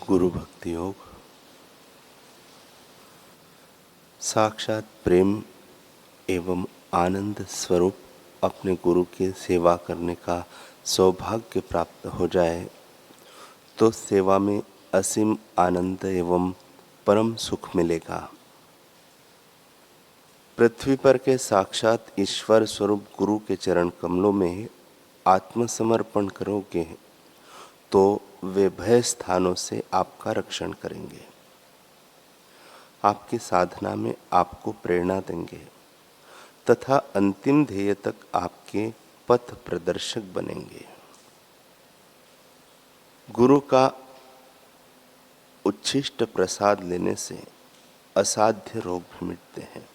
गुरु भक्ति योग साक्षात प्रेम एवं आनंद स्वरूप अपने गुरु की सेवा करने का सौभाग्य प्राप्त हो जाए तो सेवा में असीम आनंद एवं परम सुख मिलेगा। पृथ्वी पर के साक्षात ईश्वर स्वरूप गुरु के चरण कमलों में आत्मसमर्पण करोगे तो वे भय स्थानों से आपका रक्षण करेंगे, आपकी साधना में आपको प्रेरणा देंगे तथा अंतिम ध्येय तक आपके पथ प्रदर्शक बनेंगे। गुरु का उच्छिष्ट प्रसाद लेने से असाध्य रोग भी मिटते हैं।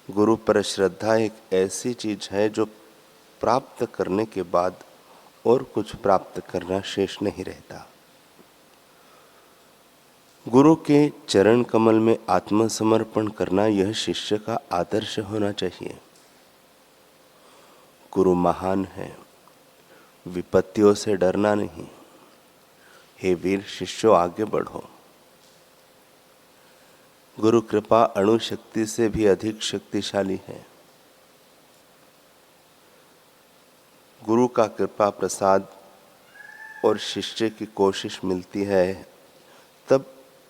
गुरु पर श्रद्धा एक ऐसी चीज है जो प्राप्त करने के बाद और कुछ प्राप्त करना शेष नहीं रहता। गुरु के चरण कमल में आत्मसमर्पण करना यह शिष्य का आदर्श होना चाहिए। गुरु महान है, विपत्तियों से डरना नहीं। हे वीर शिष्यों, आगे बढ़ो। गुरु कृपा अणु शक्ति से भी अधिक शक्तिशाली है। गुरु का कृपा प्रसाद और शिष्य की कोशिश मिलती है तब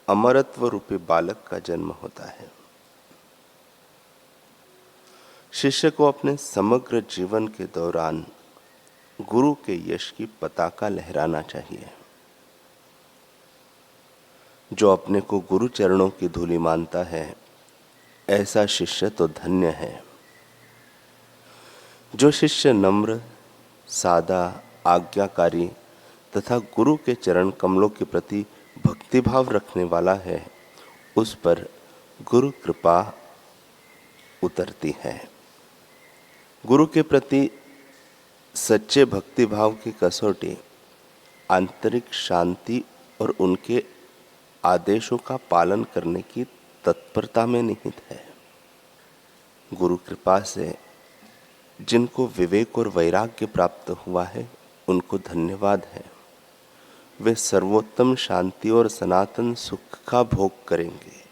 अमरत्व रूपी बालक का जन्म होता है। शिष्य को अपने समग्र जीवन के दौरान गुरु के यश की पताका लहराना चाहिए। जो अपने को गुरु चरणों की धूलि मानता है ऐसा शिष्य तो धन्य है। जो शिष्य नम्र, सादा, आज्ञाकारी तथा गुरु के चरण कमलों के प्रति भक्तिभाव रखने वाला है उस पर गुरु कृपा उतरती है। गुरु के प्रति सच्चे भक्तिभाव की कसौटी आंतरिक शांति और उनके आदेशों का पालन करने की तत्परता में निहित है। गुरु कृपा से जिनको विवेक और वैराग्य प्राप्त हुआ है उनको धन्यवाद है। वे सर्वोत्तम शांति और सनातन सुख का भोग करेंगे।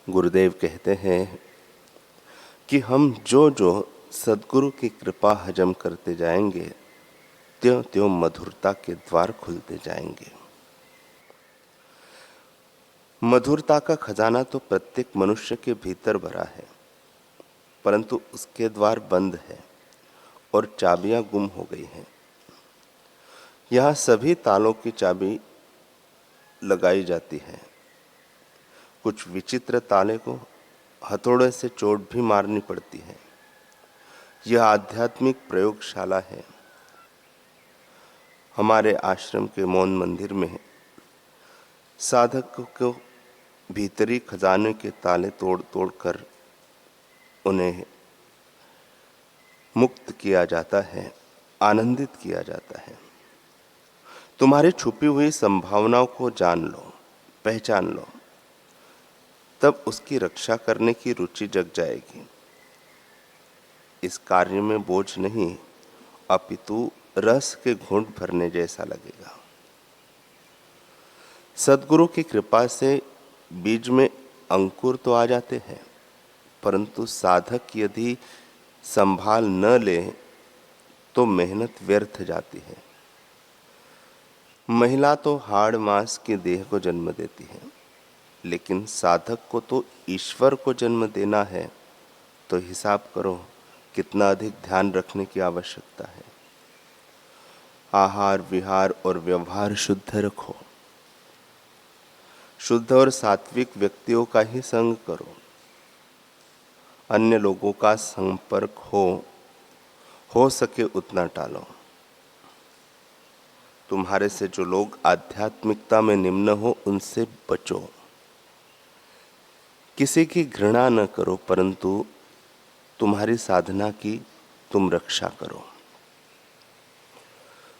गुरुदेव कहते हैं कि हम जो जो सद्गुरु की कृपा हजम करते जाएंगे त्यों त्यों मधुरता के द्वार खुलते जाएंगे। मधुरता का खजाना तो प्रत्येक मनुष्य के भीतर भरा है, परंतु उसके द्वार बंद है और चाबियां गुम हो गई हैं। यहाँ सभी तालों की चाबी लगाई जाती है। कुछ विचित्र ताले को हथौड़े से चोट भी मारनी पड़ती है। यह आध्यात्मिक प्रयोगशाला है। हमारे आश्रम के मौन मंदिर में साधक को भीतरी खजाने के ताले तोड़ तोड़ कर उन्हें मुक्त किया जाता है, आनंदित किया जाता है। तुम्हारी छुपी हुई संभावनाओं को जान लो, पहचान लो, तब उसकी रक्षा करने की रुचि जग जाएगी। इस कार्य में बोझ नहीं अपितु रस के घूंट भरने जैसा लगेगा। सद्गुरु की कृपा से बीज में अंकुर तो आ जाते हैं, परंतु साधक यदि संभाल न ले तो मेहनत व्यर्थ जाती है। महिला तो हाड़ मांस के देह को जन्म देती है, लेकिन साधक को तो ईश्वर को जन्म देना है, तो हिसाब करो कितना अधिक ध्यान रखने की आवश्यकता है। आहार, विहार और व्यवहार शुद्ध रखो। शुद्ध और सात्विक व्यक्तियों का ही संग करो। अन्य लोगों का संपर्क हो सके उतना टालो। तुम्हारे से जो लोग आध्यात्मिकता में निम्न हो उनसे बचो। किसी की घृणा न करो, परंतु तुम्हारी साधना की तुम रक्षा करो।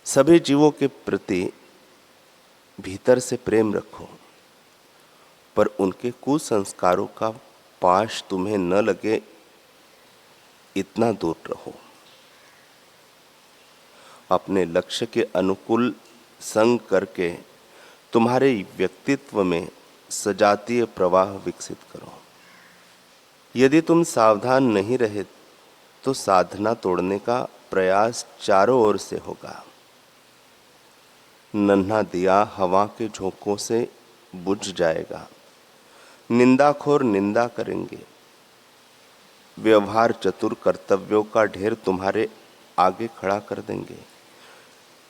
सभी जीवों के प्रति भीतर से प्रेम रखो, पर उनके कुसंस्कारों का पाश तुम्हें न लगे इतना दूर रहो। अपने लक्ष्य के अनुकूल संग करके तुम्हारे व्यक्तित्व में सजातीय प्रवाह विकसित करो। यदि तुम सावधान नहीं रहे तो साधना तोड़ने का प्रयास चारों ओर से होगा। नन्हा दिया हवा के झोंकों से बुझ जाएगा। निंदाखोर निंदा करेंगे। व्यवहार चतुर कर्तव्यों का ढेर तुम्हारे आगे खड़ा कर देंगे।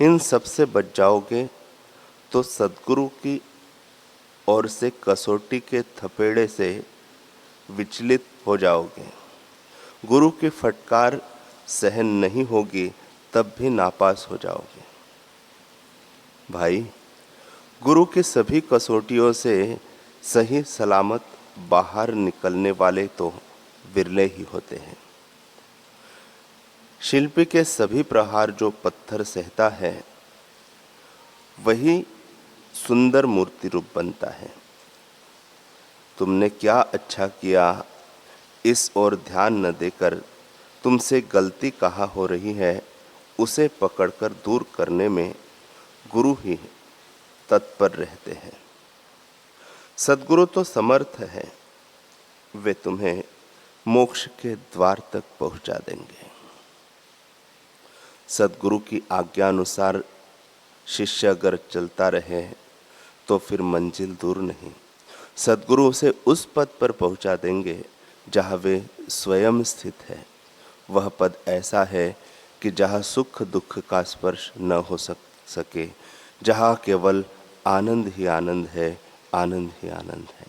इन सब से बच जाओगे तो सद्गुरु की ओर से कसौटी के थपेड़े से विचलित हो जाओगे। गुरु की फटकार सहन नहीं होगी तब भी नापास हो जाओगे। भाई, गुरु की सभी कसौटियों से सही सलामत बाहर निकलने वाले तो विरले ही होते हैं। शिल्पी के सभी प्रहार जो पत्थर सहता है वही सुंदर मूर्ति रूप बनता है। तुमने क्या अच्छा किया इस ओर ध्यान न देकर तुमसे गलती कहाँ हो रही है उसे पकड़कर दूर करने में गुरु ही तत्पर रहते हैं। सद्गुरु तो समर्थ है, वे तुम्हें मोक्ष के द्वार तक पहुंचा देंगे। सद्गुरु की आज्ञा अनुसार शिष्य अगर चलता रहे तो फिर मंजिल दूर नहीं, सद्गुरु उसे उस पद पर पहुंचा देंगे जहाँ वे स्वयं स्थित है। वह पद ऐसा है कि जहाँ सुख दुख का स्पर्श न हो सके, जहाँ केवल आनंद ही आनंद है, आनंद ही आनंद है।